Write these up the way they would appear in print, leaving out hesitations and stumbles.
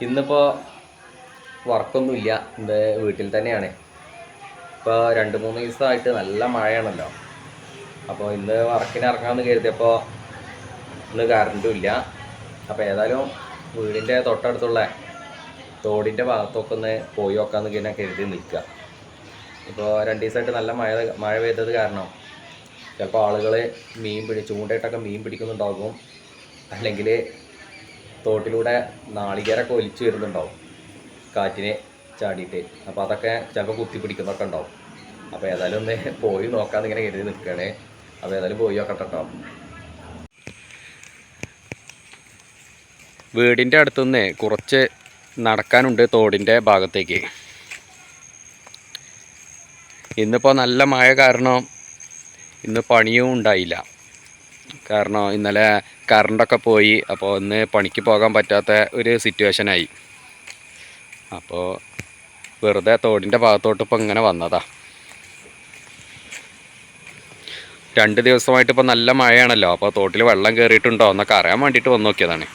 ഇന്നിപ്പോൾ വർക്കൊന്നുമില്ല, ഇന്ന് വീട്ടിൽ തന്നെയാണ്. ഇപ്പോൾ 2-3 ദിവസമായിട്ട് നല്ല മഴയാണല്ലോ. അപ്പോൾ ഇന്ന് വർക്കിന് ഇറങ്ങാമെന്ന് കരുതിയപ്പോൾ ഇന്ന് കറണ്ടും ഇല്ല. അപ്പോൾ ഏതായാലും വീടിൻ്റെ തൊട്ടടുത്തുള്ള തോടിൻ്റെ ഭാഗത്തൊക്കെ ഒന്ന് പോയി നോക്കാമെന്ന് ഇങ്ങനെ കരുതി നിൽക്കുക. ഇപ്പോൾ 2 ദിവസമായിട്ട് നല്ല മഴ പെയ്തത് കാരണം ചിലപ്പോൾ ആളുകൾ ചൂണ്ടയിട്ടൊക്കെ മീൻ പിടിക്കുന്നുണ്ടാകും, അല്ലെങ്കിൽ തോട്ടിലൂടെ നാളികേരമൊക്കെ ഒലിച്ചു വരുന്നുണ്ടാവും കാറ്റിനെ ചാടിയിട്ട്. അപ്പോൾ അതൊക്കെ ചിലപ്പോൾ കുത്തി പിടിക്കുന്നൊക്കെ ഉണ്ടാവും. അപ്പോൾ ഏതായാലും ഒന്ന് പോയി നോക്കാമെന്ന് ഇങ്ങനെ കരുതി നിൽക്കുകയാണ്. അപ്പോൾ ഏതായാലും പോയി നോക്കട്ടെ കേട്ടോ. വീടിൻ്റെ അടുത്തുനിന്ന് കുറച്ച് നടക്കാനുണ്ട് തോടിൻ്റെ ഭാഗത്തേക്ക്. ഇന്നിപ്പോൾ നല്ല മഴ കാരണം ഇന്ന് പണിയും ഉണ്ടായില്ല. കാരണം ഇന്നലെ കറണ്ടൊക്കെ പോയി. അപ്പോൾ ഇന്ന് പണിക്ക് പോകാൻ പറ്റാത്ത ഒരു സിറ്റുവേഷനായി. അപ്പോൾ വെറുതെ തോടിൻ്റെ ഭാഗത്തോട്ട് ഇപ്പോൾ ഇങ്ങനെ വന്നതാ. 2 ദിവസമായിട്ട് ഇപ്പോൾ നല്ല മഴയാണല്ലോ. അപ്പോൾ തോട്ടിൽ വെള്ളം കയറിയിട്ടുണ്ടോ എന്നൊക്കെ അറിയാൻ വേണ്ടിയിട്ട് വന്ന് നോക്കിയതാണ്.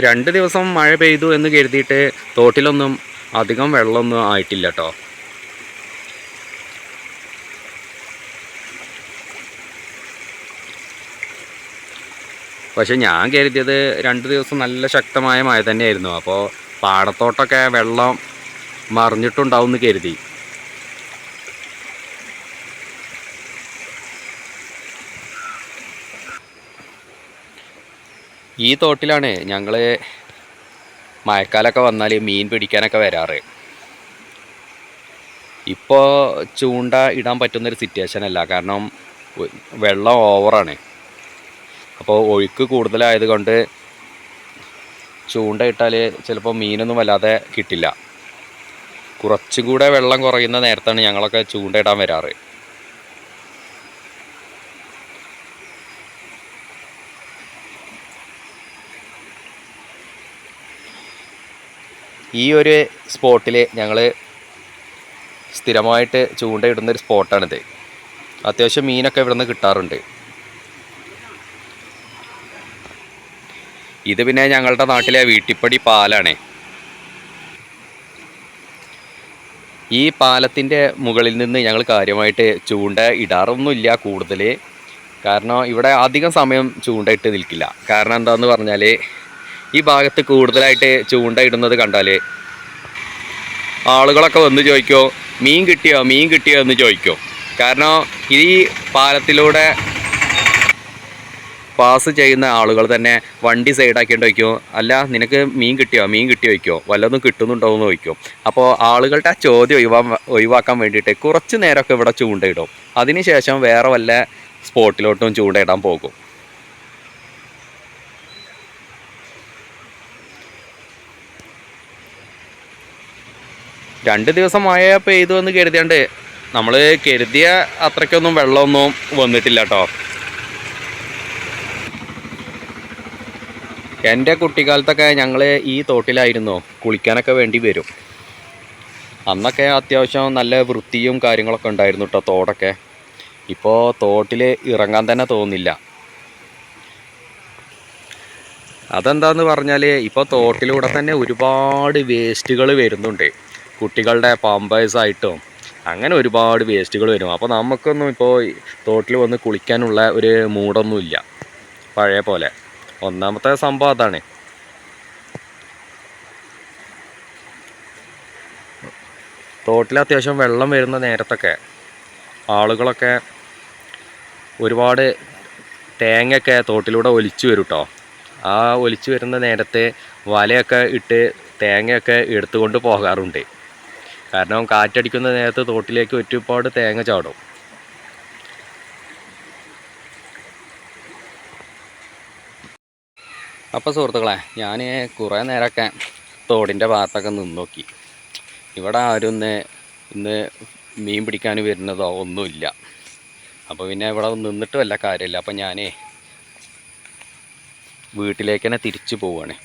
രണ്ട് ദിവസം മഴ പെയ്തു എന്ന് കരുതിയിട്ട് തോട്ടിലൊന്നും അധികം വെള്ളമൊന്നും ആയിട്ടില്ല കേട്ടോ. പക്ഷെ ഞാൻ കരുതിയത് 2 ദിവസം നല്ല ശക്തമായ മഴ തന്നെയായിരുന്നു. അപ്പോൾ പാടത്തോട്ടൊക്കെ വെള്ളം മറിഞ്ഞിട്ടുണ്ടാവും എന്ന് കരുതി. ഈ തോട്ടിലാണ് ഞങ്ങൾ മഴക്കാലമൊക്കെ വന്നാൽ മീൻ പിടിക്കാനൊക്കെ വരാറ്. ഇപ്പോൾ ചൂണ്ട ഇടാൻ പറ്റുന്നൊരു സിറ്റുവേഷൻ അല്ല, കാരണം വെള്ളം ഓവറാണ്. അപ്പോൾ ഒഴുക്ക് കൂടുതലായത് കൊണ്ട് ചൂണ്ട ഇട്ടാൽ ചിലപ്പോൾ മീനൊന്നും വല്ലാതെ കിട്ടില്ല. കുറച്ചും കൂടെ വെള്ളം കുറയുന്ന നേരത്താണ് ഞങ്ങളൊക്കെ ചൂണ്ട ഇടാൻ വരാറ്. ഈ ഒരു സ്പോട്ടിൽ ഞങ്ങൾ സ്ഥിരമായിട്ട് ചൂണ്ടയിടുന്നൊരു സ്പോട്ടാണിത്. അത്യാവശ്യം മീനൊക്കെ ഇവിടെ നിന്ന് കിട്ടാറുണ്ട്. ഇത് പിന്നെ ഞങ്ങളുടെ നാട്ടിലെ വീട്ടിപ്പടി പാലാണ്. ഈ പാലത്തിൻ്റെ മുകളിൽ നിന്ന് ഞങ്ങൾ കാര്യമായിട്ട് ചൂണ്ട ഇടാറൊന്നുമില്ല കൂടുതൽ. കാരണം ഇവിടെ അധികം സമയം ചൂണ്ടയിട്ട് നിൽക്കില്ല. കാരണം എന്താണെന്ന് പറഞ്ഞാൽ ഈ ഭാഗത്ത് കൂടുതലായിട്ട് ചൂണ്ട ഇടുന്നത് കണ്ടാൽ ആളുകളൊക്കെ വന്ന് ചോദിക്കോ മീൻ കിട്ടിയോ എന്ന് ചോദിക്കോ. കാരണം ഈ പാലത്തിലൂടെ പാസ് ചെയ്യുന്ന ആളുകൾ തന്നെ വണ്ടി സൈഡാക്കിയിട്ട് ചോദിക്കും, അല്ല നിനക്ക് മീൻ കിട്ടിയോ ചോദിക്കോ, വല്ലതും കിട്ടുന്നുണ്ടോ എന്ന് ചോദിക്കും. അപ്പോൾ ആളുകളുടെ ആ ചോദ്യം ഒഴിവാക്കാൻ വേണ്ടിയിട്ട് കുറച്ച് നേരമൊക്കെ ഇവിടെ ചൂണ്ടയിടും. അതിനുശേഷം വേറെ വല്ല സ്പോട്ടിലോട്ടും ചൂണ്ടയിടാൻ പോകും. രണ്ട് ദിവസം മഴ പെയ്തു എന്ന് കരുതിയാണ്ട് നമ്മൾ കരുതിയ അത്രയ്ക്കൊന്നും വെള്ളമൊന്നും വന്നിട്ടില്ല കേട്ടോ. എൻ്റെ കുട്ടിക്കാലത്തൊക്കെ ഞങ്ങൾ ഈ തോട്ടിലായിരുന്നു കുളിക്കാനൊക്കെ വേണ്ടി വരും. അന്നൊക്കെ അത്യാവശ്യം നല്ല വൃത്തിയും കാര്യങ്ങളൊക്കെ ഉണ്ടായിരുന്നു കേട്ടോ തോടൊക്കെ. ഇപ്പോൾ തോട്ടിൽ ഇറങ്ങാൻ തന്നെ തോന്നില്ല. അതെന്താന്ന് പറഞ്ഞാൽ ഇപ്പോൾ തോട്ടിലൂടെ തന്നെ ഒരുപാട് വേസ്റ്റുകൾ വരുന്നുണ്ട്. കുട്ടികളുടെ പാമ്പേഴ്സായിട്ടും അങ്ങനെ ഒരുപാട് വേസ്റ്റുകൾ വരും. അപ്പോൾ നമുക്കൊന്നും ഇപ്പോൾ തോട്ടിൽ വന്ന് കുളിക്കാനുള്ള ഒരു മൂഡൊന്നുമില്ല പഴയ പോലെ. ഒന്നാമത്തെ സംഭവം അതാണ്. തോട്ടിൽ അത്യാവശ്യം വെള്ളം വരുന്ന നേരത്തൊക്കെ ആളുകളൊക്കെ ഒരുപാട് തേങ്ങയൊക്കെ തോട്ടിലൂടെ ഒലിച്ചു വരും കേട്ടോ. ആ ഒലിച്ചു വരുന്ന നേരത്തെ വലയൊക്കെ ഇട്ട് തേങ്ങയൊക്കെ എടുത്തുകൊണ്ട് പോകാറുണ്ട്. കാരണം കാറ്റടിക്കുന്ന നേരത്ത് തോട്ടിലേക്ക് ഒരുപാട് തേങ്ങ ചാടും. അപ്പോൾ സുഹൃത്തുക്കളെ, ഞാൻ കുറേ നേരമൊക്കെ തോടിൻ്റെ ഭാഗത്തൊക്കെ നിന്ന് നോക്കി. ഇവിടെ ആരും ഇന്ന് മീൻ പിടിക്കാൻ വരുന്നതോ ഒന്നുമില്ല. അപ്പോൾ പിന്നെ ഇവിടെ നിന്നിട്ട് വല്ല കാര്യമില്ല. അപ്പോൾ ഞാൻ വീട്ടിലേക്ക് തന്നെ തിരിച്ചു പോവുകയാണ്.